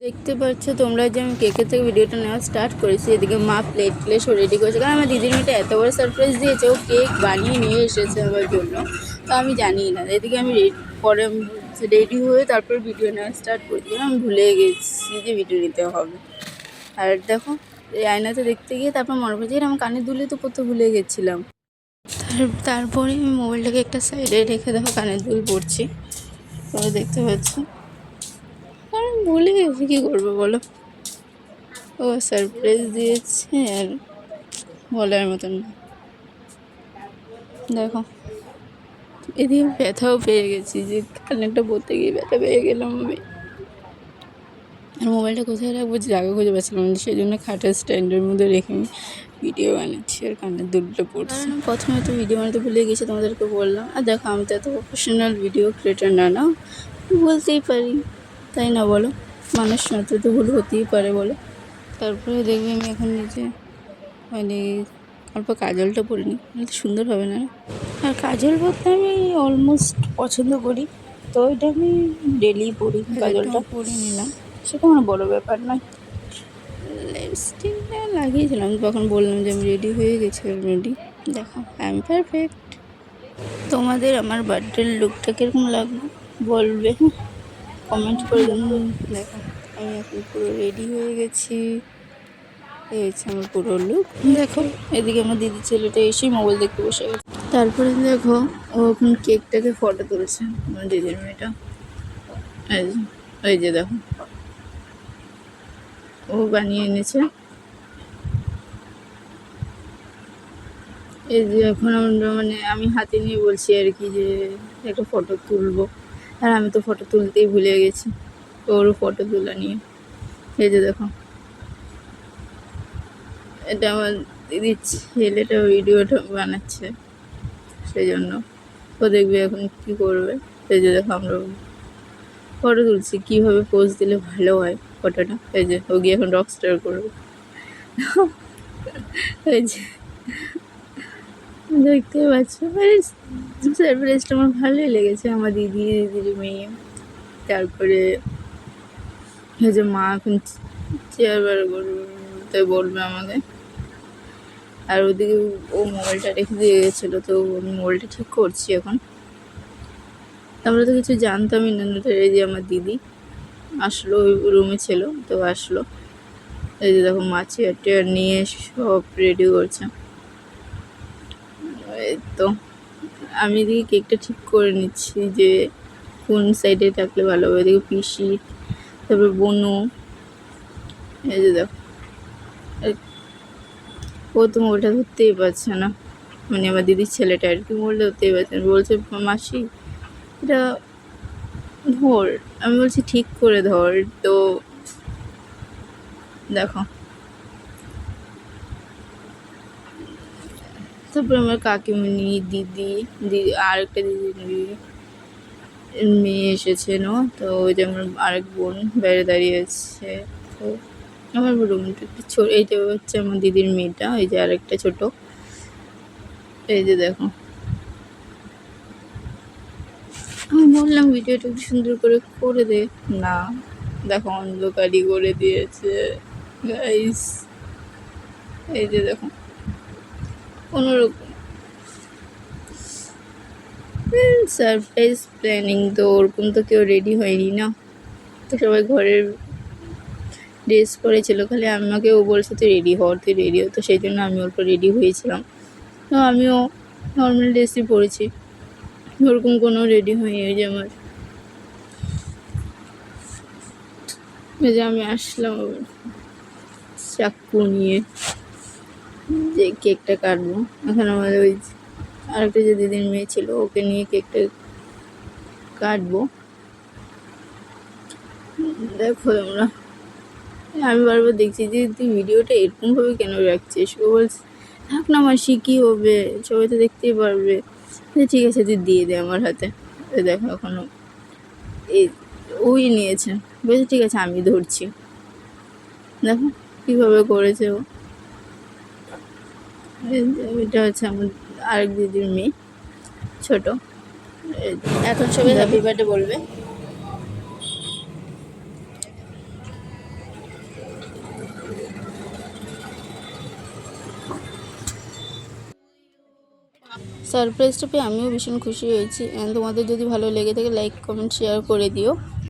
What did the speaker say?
দেখতে পাচ্ছ তোমরা যে আমি কেকের থেকে ভিডিওটা নেওয়া স্টার্ট করেছি। এদিকে মা প্লেট সব রেডি করেছে, কারণ আমার দিদির মেয়েটা এত বড় সারপ্রাইজ দিয়েছে, ও কেক বানিয়ে নিয়ে এসেছে আমার জন্য। তো আমি জানি না, এদিকে আমি পরে রেডি হয়ে তারপর ভিডিও নেওয়া স্টার্ট করেছি, আমি ভুলে গেছি যে ভিডিও নিতে হবে। আর দেখো এই আয়নাতে দেখতে গিয়ে তারপর মনে পড়ছে আমার কানের দুলে তো কত ভুলে গেছিলাম। তারপরে আমি মোবাইলটাকে একটা সাইডে রেখে দেখো কানের দুল পড়ছি, তোমরা দেখতে পাচ্ছ। কারণ ভুলে গেছি, কী করবো বলো। ও সারপ্রাইজ দিয়েছে আর বলার মতন না। দেখো এদিকে ব্যথাও পেয়ে গেছি, যে কানেরটা পরতে গিয়ে ব্যথা পেয়ে গেলাম আমি। আর মোবাইলটা কোথায় রাখবো জায়গা খুঁজে পাচ্ছিলাম না, সেই জন্য খাটের স্ট্যান্ডের মধ্যে রেখে আমি ভিডিও বানাচ্ছি আর কানের দুলটা পড়ছি। প্রথমে তো ভিডিও বানাতে ভুলে গেছি, তোমাদেরকে বললাম। আর দেখো আমি তো এত প্রফেশনাল ভিডিও ক্রিয়েটার না বলতেই পারি, তাই না বলো? মানুষ মাত্র তো ভুল হতেই পারে বলো। তারপরে দেখবে আমি এখন নিজে মানে অল্প কাজলটা পরিনি, তো সুন্দর হবে না। আর কাজল পরতে আমি অলমোস্ট পছন্দ করি, তো এটা আমি ডেলি পরি। কাজলটা পরে নিলাম, সেটা আমার বড়ো ব্যাপার নয়। লিপস্টিকটা লাগিয়েছিলাম তখন, বললাম যে আমি রেডি হয়ে গেছি অলরেডি। দেখো আই এম পারফেক্ট। তোমাদের আমার বার্থডের লুকটা কীরকম লাগলো বলবে, কমেন্ট করে দেবো। দেখো আমি এখন পুরো রেডি হয়ে গেছি, এই হচ্ছে আমার পুরো লুক। দেখো এদিকে আমার দিদি ছেলেটা এসেই মোবাইল দেখতে বসে গেছে। তারপরে দেখো ও এখন কেকটাকে ফটো তুলছে, আমার দিদির মেয়েটা। এই যে দেখো ও বানিয়ে এনেছে। এই যে এখন আমরা মানে আমি হাতে নিয়ে বলছি আর কি যে একটা ফটো তুলবো, আর আমি তো ফটো তুলতেই ভুলে গেছি, ওরও ফটো তোলা নিয়ে। এই যে দেখো এটা আমার দিদির ছেলেটা ভিডিওটা বানাচ্ছে, সেই জন্য ও দেখবে এখন কী করবে। এই যে দেখো আমরা ফটো তুলছি, কীভাবে পোজ দিলে ভালো হয় ফটোটা। এই যে ও গিয়ে এখন রকস্টার করবে। এই যে দেখতে পাচ্ছ, সারপ্রাইজটা আমার ভালোই লেগেছে। আমার দিদির মেয়ে, তারপরে এই যে মা এখন চেয়ার বার করতে বলবে আমাকে। আর ওদিকে ও মোবাইলটা রেখে দিয়ে গেছিলো, তো আমি মোবাইলটা ঠিক করছি এখন। আমরা তো কিছু জানতামই না। এই যে আমার দিদি আসলো, ওই রুমে ছিল তো আসলো। এই যে দেখো মা চেয়ার টেয়ার নিয়ে সব রেডি করছে। এই তো আমি এদিকে কেকটা ঠিক করে নিচ্ছি যে কোন সাইডে থাকলে ভালো হবে। এদিকে পিসি, তারপরে বনু। এই যে দেখো ও তো মোবাইলটা ধরতেই পারছে না, মানে আমার দিদির ছেলেটা আর কি, মোবাইলটা ধরতেই পারছে না। বলছে মাসি এটা ধর, আমি বলছি ঠিক করে ধর। তো দেখো তারপরে আমার কাকিমণি, দিদি আর একটা দিদি মেয়ে এসেছে না, তো ওই যে আমার আরেক বোন বাইরে দাঁড়িয়ে আছে। তো আমার রুমটা একটু ছোট, এইটা হচ্ছে আমার দিদির মেয়েটা, এই যে আরেকটা ছোট। এই যে দেখো আমি বললাম ভিডিওটা একটু সুন্দর করে দে, না দেখো অন্ধকারই করে দিয়েছে গাইস। এই যে দেখো কোনোরকম সারপ্রাইজ প্ল্যানিং, তো ওরকম তো কেউ রেডি হয়নি না, তো সবাই ঘরের ড্রেস পরেছিল, খালি আমাকেও বলছে তুই রেডি হ, তো সেই জন্য আমি অল্প রেডি হয়েছিলাম। তো আমিও নর্মাল ড্রেসই পরেছি, ওরকম কোনো রেডি হয়নি। ওই যে আমার ওই যে আমি আসলাম চাকু নিয়ে যে কেকটা কাটবো। এখন আমাদের ওই আরেকটা যে দিদির মেয়ে ছিল, ওকে নিয়ে কেকটা কাটবো। দেখো তোমরা, আমি বারবার দেখছি যে তুই ভিডিওটা এরকমভাবে কেন রাখছিস। ও বলছে থাক না মাসি, কী হবে, সবাই তো দেখতেই পারবে। ঠিক আছে তুই দিয়ে দে আমার হাতে। দেখো এখনও এই ওই নিয়েছে, বলছে ঠিক আছে আমি ধরছি। দেখো কীভাবে করেছে ও। এটা হচ্ছে আমার আরেক দিদির মেয়ে, ছোট। এখন সবাই হ্যাপি বার্থডে বলবে। সারপ্রাইজটা পেয়ে আমিও ভীষণ খুশি হয়েছি। তোমাদের যদি ভালো লেগে থাকে লাইক কমেন্ট শেয়ার করে দিও।